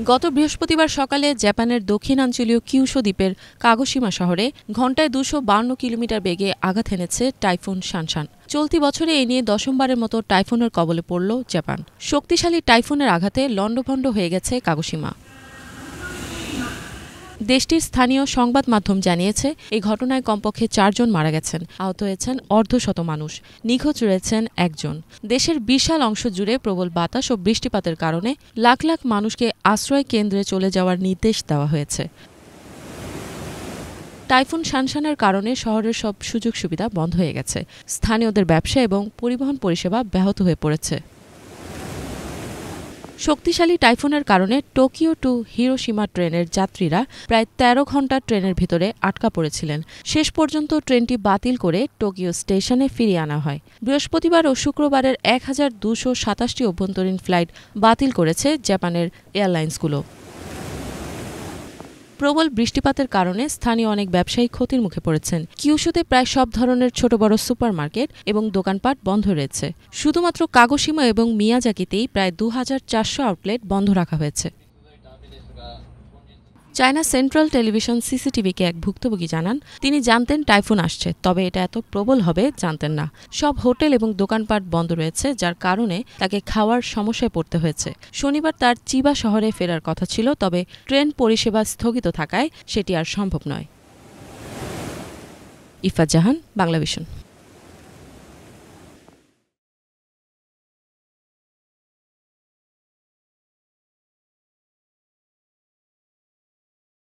গত বৃহস্পতিবার সকালে জাপানের দক্ষিণাঞ্চলীয় কিউশু দ্বীপের কাগোশিমা শহরে ঘণ্টায় ২৫২ কিলোমিটার বেগে আঘাত এনেছে টাইফুন শানশান। চলতি বছরে এ নিয়ে দশমবারের মতো টাইফুনের কবলে পড়ল জাপান। শক্তিশালী টাইফুনের আঘাতে লণ্ডভণ্ড হয়ে গেছে কাগোশিমা। দেশটির স্থানীয় সংবাদ মাধ্যম জানিয়েছে, এই ঘটনায় কমপক্ষে ৪ জন মারা গেছেন, আহত হয়েছেন অর্ধশত মানুষ, নিখোঁজ রয়েছেন একজন। দেশের বিশাল অংশ জুড়ে প্রবল বাতাস ও বৃষ্টিপাতের কারণে লাখ লাখ মানুষকে আশ্রয় কেন্দ্রে চলে যাওয়ার নির্দেশ দেওয়া হয়েছে। টাইফুন শানশানের কারণে শহরের সব সুযোগ সুবিধা বন্ধ হয়ে গেছে। স্থানীয়দের ব্যবসা এবং পরিবহন পরিষেবা ব্যাহত হয়ে পড়েছে। শক্তিশালী টাইফুনের কারণে টোকিও টু হিরোশিমা ট্রেনের যাত্রীরা প্রায় ১৩ ঘণ্টা ট্রেনের ভিতরে আটকা পড়েছিলেন। শেষ পর্যন্ত ট্রেনটি বাতিল করে টোকিও স্টেশনে ফিরিয়ে আনা হয়। বৃহস্পতিবার ও শুক্রবারের ১,২২৭টি অভ্যন্তরীণ ফ্লাইট বাতিল করেছে জাপানের এয়ারলাইন্সগুলো। প্রবল বৃষ্টিপাতের কারণে স্থানীয় অনেক ব্যবসায়ী ক্ষতির মুখে পড়েছেন। কিউশুতে প্রায় সব ধরনের ছোট বড় সুপারমার্কেট এবং দোকানপাট বন্ধ রয়েছে। শুধুমাত্র কাগোশিমা এবং মিয়াজাকিতেই প্রায় ২,৪০০ আউটলেট বন্ধ রাখা হয়েছে। চায়না সেন্ট্রাল টেলিভিশন সিসিটিভিকে এক ভুক্তভোগী জানান, তিনি জানতেন টাইফুন আসছে, তবে এটা এত প্রবল হবে জানতেন না। সব হোটেল এবং দোকানপাট বন্ধ রয়েছে, যার কারণে তাকে খাওয়ার সমস্যায় পড়তে হয়েছে। শনিবার তার চিবা শহরে ফেরার কথা ছিল, তবে ট্রেন পরিষেবা স্থগিত থাকায় সেটি আর সম্ভব নয়। ইফাত জাহান, বাংলাভিশন।